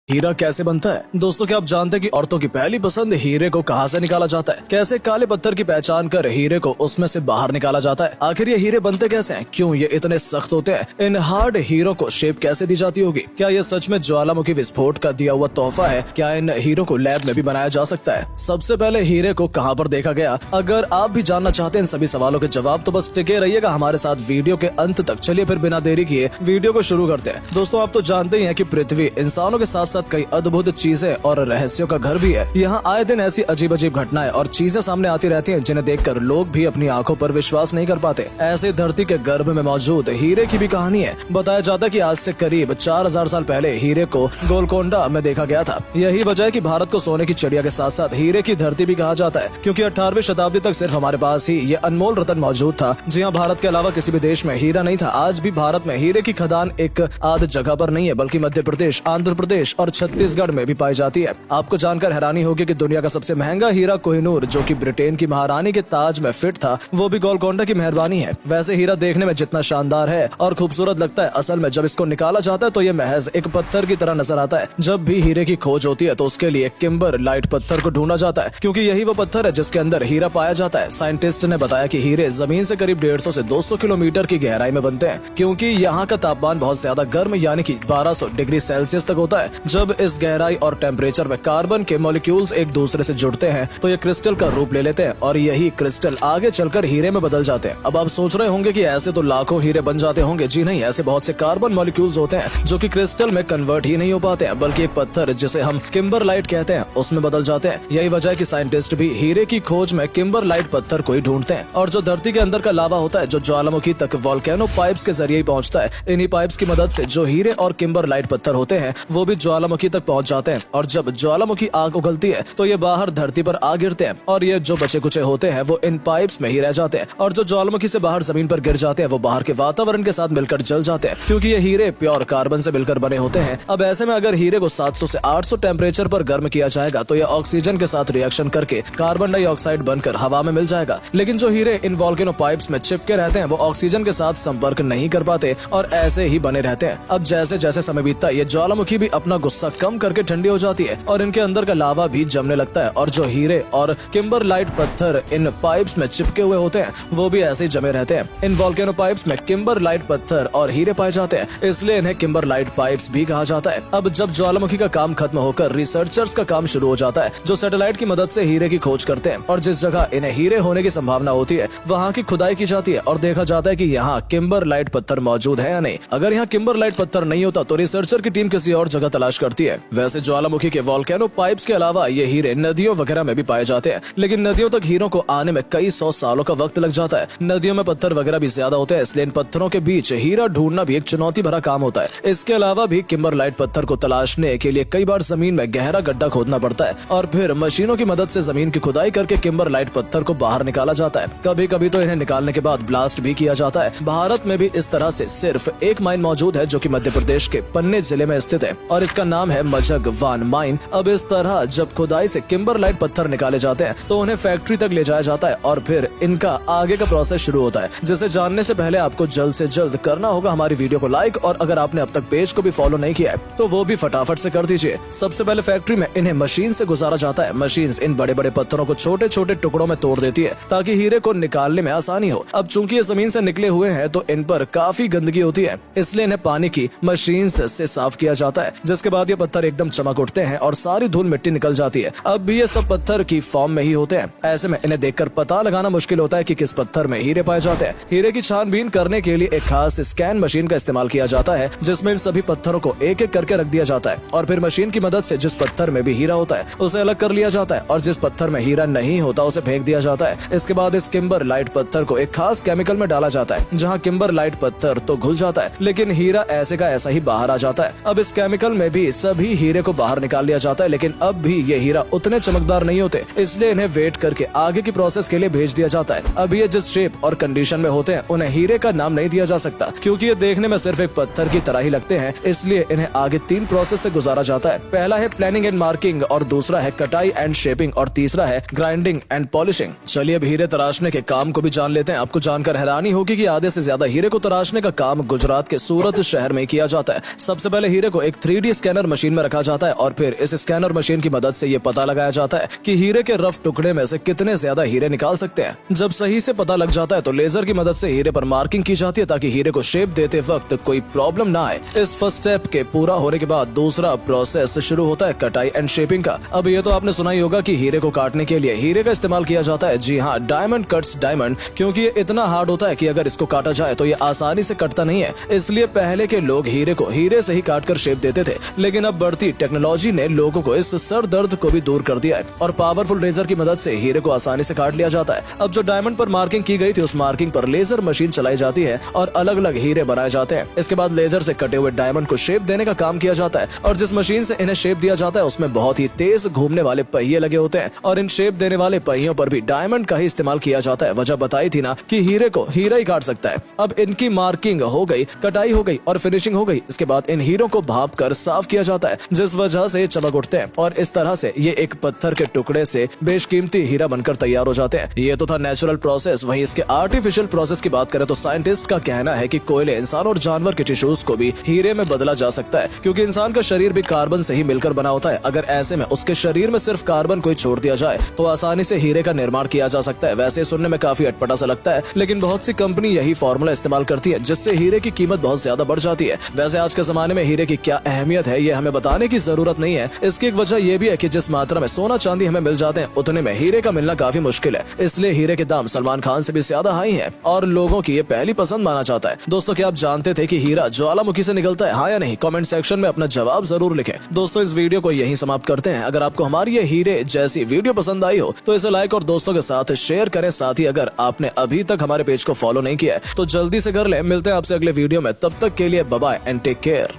हीरा कैसे बनता है? दोस्तों, क्या आप जानते हैं कि औरतों की पहली पसंद हीरे को कहां से निकाला जाता है? कैसे काले पत्थर की पहचान कर हीरे को उसमें से बाहर निकाला जाता है? आखिर ये हीरे बनते कैसे हैं? क्यों ये इतने सख्त होते हैं? इन हार्ड हीरो को शेप कैसे दी जाती होगी? क्या ये सच में ज्वालामुखी विस्फोट का दिया हुआ तोहफा है? क्या इन हीरो को लैब में भी बनाया जा सकता है? सबसे पहले हीरे को कहाँ पर देखा गया? अगर आप भी जानना चाहते हैं इन सभी सवालों के जवाब, तो बस टिके रहिएगा हमारे साथ वीडियो के अंत तक। चलिए फिर बिना देरी किए वीडियो को शुरू करते हैं। दोस्तों, आप तो जानते ही हैं कि पृथ्वी इंसानों के साथ साथ कई अद्भुत चीजें और रहस्यों का घर भी है। यहाँ आए दिन ऐसी अजीब अजीब घटनाएं और चीजें सामने आती रहती हैं जिन्हें देखकर लोग भी अपनी आंखों पर विश्वास नहीं कर पाते। ऐसे धरती के गर्भ में मौजूद हीरे की भी कहानी है। बताया जाता है कि आज से करीब 4000 साल पहले हीरे को गोलकोंडा में देखा गया था। यही वजह है कि भारत को सोने की चिड़िया के साथ साथ हीरे की धरती भी कहा जाता है, क्योंकि 18वीं शताब्दी तक सिर्फ हमारे पास ही ये अनमोल रत्न मौजूद था। जी हाँ, भारत के अलावा किसी भी देश में हीरा नहीं था। आज भी भारत में हीरे की खदान एक आध जगह पर नहीं है, बल्कि मध्य प्रदेश, आंध्र प्रदेश और छत्तीसगढ़ में भी पाई जाती है। आपको जानकर हैरानी होगी कि दुनिया का सबसे महंगा हीरा कोहिनूर, जो कि ब्रिटेन की महारानी के ताज में फिट था, वो भी गोलकोंडा की मेहरबानी है। वैसे हीरा देखने में जितना शानदार है और खूबसूरत लगता है, असल में जब इसको निकाला जाता है तो ये महज एक पत्थर की तरह नजर आता है। जब भी हीरे की खोज होती है तो उसके लिए किम्बर लाइट पत्थर को ढूंढा जाता है, क्योंकि यही वो पत्थर है जिसके अंदर हीरा पाया जाता है। साइंटिस्ट ने बताया कि हीरे जमीन से करीब 150 से 200 किलोमीटर की गहराई में बनते हैं, क्योंकि यहाँ का तापमान बहुत ज्यादा गर्म यानी कि 1200 डिग्री सेल्सियस तक होता है। जब इस गहराई और टेम्परेचर में कार्बन के मॉलिक्यूल्स एक दूसरे से जुड़ते हैं तो ये क्रिस्टल का रूप ले लेते हैं और यही क्रिस्टल आगे चलकर हीरे में बदल जाते हैं। अब आप सोच रहे होंगे कि ऐसे तो लाखों हीरे बन जाते होंगे। जी नहीं, ऐसे बहुत से कार्बन मॉलिक्यूल्स होते हैं जो कि क्रिस्टल में कन्वर्ट ही नहीं हो पाते हैं, बल्कि एक पत्थर जिसे हम किम्बरलाइट कहते हैं उसमें बदल जाते हैं। यही वजह है कि साइंटिस्ट भी हीरे की खोज में किम्बरलाइट पत्थर को ही ढूंढते हैं। और जो धरती के अंदर का लावा होता है, जो ज्वालामुखी तक वोल्केनो पाइप्स के जरिए ही पहुंचता है, इन्हीं पाइप्स की मदद से जो हीरे और किम्बरलाइट पत्थर होते हैं वो भी ज्वालामुखी तक पहुंच जाते हैं। और जब ज्वालामुखी आग उगलती है तो ये बाहर धरती पर आ गिरते हैं, और ये जो बचे कुचे होते हैं वो इन पाइप्स में ही रह जाते हैं। और जो ज्वालामुखी से बाहर जमीन पर गिर जाते हैं वो बाहर के वातावरण के साथ मिलकर जल जाते हैं, क्योंकि ये हीरे प्योर कार्बन से मिलकर बने होते हैं। अब ऐसे में अगर हीरे को 700 से 800 टेम्परेचर पर गर्म किया जाएगा तो यह ऑक्सीजन के साथ रिएक्शन करके कार्बन डाइऑक्साइड बनकर हवा में मिल जाएगा। लेकिन जो हीरे इन वोल्केनो पाइप्स में चिपके रहते हैं वो ऑक्सीजन के साथ संपर्क नहीं कर पाते और ऐसे ही बने रहते हैं। अब जैसे जैसे समय बीतता है ये ज्वालामुखी भी अपना गुस्सा कम करके ठंडी हो जाती है और इनके अंदर का लावा भी जमने लगता है, और जो हीरे और किम्बरलाइट पत्थर इन पाइप्स में चिपके हुए होते हैं वो भी ऐसे ही जमे रहते हैं। इन वोल्केनो पाइप्स में किम्बरलाइट पत्थर और हीरे पाए जाते हैं, इसलिए इन्हें किम्बरलाइट पाइप्स भी कहा जाता है। अब जब ज्वालामुखी का काम खत्म होकर रिसर्चर्स का काम शुरू हो जाता है, जो सैटेलाइट की मदद से हीरे की खोज करते हैं, और जिस जगह इन्हें हीरे होने की संभावना होती है वहाँ की खुदाई की जाती है और देखा जाता है कि यहाँ किम्बरलाइट पत्थर मौजूद है या नहीं। अगर यहाँ किम्बरलाइट पत्थर नहीं होता तो रिसर्चर की टीम किसी और जगह तलाश करती है। वैसे ज्वालामुखी के वोल्केनो पाइप्स के अलावा ये हीरे नदियों वगैरह में भी पाए जाते हैं, लेकिन नदियों तक हीरों को आने में कई 100 सालों का वक्त लग जाता है। नदियों में पत्थर वगैरह भी ज्यादा होते हैं, इसलिए इन पत्थरों के बीच हीरा ढूंढना भी एक चुनौती भरा काम होता है। इसके अलावा भी किम्बरलाइट पत्थर को तलाशने के लिए कई बार जमीन में गहरा गड्ढा खोदना पड़ता है और फिर मशीनों की मदद से जमीन की खुदाई करके किम्बरलाइट पत्थर को बाहर निकाला जाता है। कभी कभी तो इन्हें निकालने के बाद ब्लास्ट भी किया जाता है। भारत में भी इस तरह से सिर्फ एक माइन मौजूद है जो कि मध्य प्रदेश के पन्ने जिले में स्थित है और इसका नाम है मझगवान माइन। अब इस तरह जब खुदाई से किम्बरलाइट पत्थर निकाले जाते हैं तो उन्हें फैक्ट्री तक ले जाया जाता है और फिर इनका आगे का प्रोसेस शुरू होता है, जिसे जानने से पहले आपको जल्द से जल्द करना होगा हमारी वीडियो को लाइक, और अगर आपने अब तक पेज को भी फॉलो नहीं किया है तो वो भी फटाफट से कर दीजिए। सबसे पहले फैक्ट्री में इन्हें मशीन से गुजारा जाता है। मशीन इन बड़े बड़े पत्थरों को छोटे छोटे टुकड़ों में तोड़ देती है ताकि हीरे को निकालने में आसानी हो। अब चूंकि ये जमीन से निकले हुए हैं तो इन पर काफी गंदगी होती है, इसलिए इन्हें पानी की मशीन से साफ किया जाता है, जिसके बाद ये पत्थर एकदम चमक उठते हैं और सारी धूल मिट्टी निकल जाती है। अब भी ये सब पत्थर की फॉर्म में ही होते हैं, ऐसे में इन्हें देखकर पता लगाना मुश्किल होता है कि किस पत्थर में हीरे पाए जाते हैं। हीरे की छानबीन करने के लिए एक खास स्कैन मशीन का इस्तेमाल किया जाता है, जिसमें इन सभी पत्थरों को एक एक करके रख दिया जाता है और फिर मशीन की मदद से जिस पत्थर में भी हीरा होता है उसे अलग कर लिया जाता है और जिस पत्थर में हीरा नहीं होता उसे फेंक दिया जाता है। इसके बाद इस किम्बरलाइट पत्थर को एक खास केमिकल में डाला जाता है, जहाँ किम्बरलाइट पत्थर तो घुल जाता है लेकिन हीरा ऐसे का ऐसा ही बाहर आ जाता है। अब इस केमिकल में भी सभी हीरे को बाहर निकाल लिया जाता है, लेकिन अब भी ये हीरा उतने चमकदार नहीं होते, इसलिए इन्हें वेट करके आगे की प्रोसेस के लिए भेज दिया जाता है। अब ये जिस शेप और कंडीशन में होते हैं उन्हें हीरे का नाम नहीं दिया जा सकता, क्योंकि ये देखने में सिर्फ एक पत्थर की तरह ही लगते हैं, इसलिए इन्हें आगे 3 प्रोसेस से गुजारा जाता है। पहला है प्लानिंग एंड मार्किंग, और दूसरा है कटाई एंड शेपिंग, और तीसरा है ग्राइंडिंग एंड पॉलिशिंग। चलिए अब हीरे तराशने के काम को भी जान लेते हैं। आपको जानकर हैरानी होगी कि आधे से ज्यादा हीरे को तराशने का काम गुजरात के सूरत शहर में किया जाता है। सबसे पहले हीरे को एक 3D स्कैनर स्कैनर मशीन में रखा जाता है और फिर इस स्कैनर मशीन की मदद से ये पता लगाया जाता है कि हीरे के रफ टुकड़े में से कितने ज्यादा हीरे निकाल सकते हैं। जब सही से पता लग जाता है तो लेजर की मदद से हीरे पर मार्किंग की जाती है ताकि हीरे को शेप देते वक्त कोई प्रॉब्लम ना आए। इस फर्स्ट स्टेप के पूरा होने के बाद दूसरा प्रोसेस शुरू होता है कटाई एंड शेपिंग का। अब ये तो आपने सुना ही होगा कि हीरे को काटने के लिए हीरे का इस्तेमाल किया जाता है। जी हाँ, डायमंड कट्स डायमंड, क्योंकि ये इतना हार्ड होता है कि अगर इसको काटा जाए तो ये आसानी से कटता नहीं है। इसलिए पहले के लोग हीरे को हीरे से ही काट कर शेप देते थे, लेकिन अब बढ़ती टेक्नोलॉजी ने लोगों को इस सर दर्द को भी दूर कर दिया है और पावरफुल रेजर की मदद से हीरे को आसानी से काट लिया जाता है। अब जो डायमंड पर मार्किंग की गई थी उस मार्किंग पर लेजर मशीन चलाई जाती है और अलग अलग हीरे बनाए जाते हैं। इसके बाद लेजर से कटे हुए डायमंड को शेप देने का काम किया जाता है और जिस मशीन से इन्हें शेप दिया जाता है उसमें बहुत ही तेज घूमने वाले पहिए लगे होते हैं और इन शेप देने वाले पहियों पर भी डायमंड का ही इस्तेमाल किया जाता है। वजह बताई थी ना कि हीरे को हीरा ही काट सकता है। अब इनकी मार्किंग हो गई, कटाई हो गई और फिनिशिंग हो गई। इसके बाद इन हीरों को भाप कर साफ किया जाता है जिस वजह से चमक उठते हैं और इस तरह से ये एक पत्थर के टुकड़े से बेशकीमती हीरा बनकर तैयार हो जाते हैं। ये तो था नेचुरल प्रोसेस। वहीं इसके आर्टिफिशियल प्रोसेस की बात करें तो साइंटिस्ट का कहना है कि कोयले, इंसान और जानवर के टिश्यूज को भी हीरे में बदला जा सकता है, क्योंकि इंसान का शरीर भी कार्बन से ही मिलकर बना होता है। अगर ऐसे में उसके शरीर में सिर्फ कार्बन को ही छोड़ दिया जाए तो आसानी से हीरे का निर्माण किया जा सकता है। वैसे सुनने में काफी अटपटा सा लगता है, लेकिन बहुत सी कंपनी यही फॉर्मूला इस्तेमाल करती है जिससे हीरे की कीमत बहुत ज्यादा बढ़ जाती है। वैसे आज के जमाने में हीरे की क्या अहमियत है ये हमें बताने की जरूरत नहीं है। इसकी एक वजह यह भी है कि जिस मात्रा में सोना चांदी हमें मिल जाते हैं उतने में हीरे का मिलना काफी मुश्किल है। इसलिए हीरे के दाम सलमान खान से भी ज्यादा हाई है और लोगों की ये पहली पसंद माना जाता है। दोस्तों, क्या आप जानते थे कि हीरा ज्वालामुखी से निकलता है? हाँ या नहीं? कमेंट सेक्शन में अपना जवाब जरूर लिखें। दोस्तों, इस वीडियो को यहीं समाप्त करते हैं। अगर आपको हमारी ये हीरे जैसी वीडियो पसंद आई हो तो इसे लाइक और दोस्तों के साथ शेयर करें। साथ ही अगर आपने अभी तक हमारे पेज को फॉलो नहीं किया है तो जल्दी से कर ले। मिलते हैं आपसे अगले वीडियो में, तब तक के लिए bye bye and take care.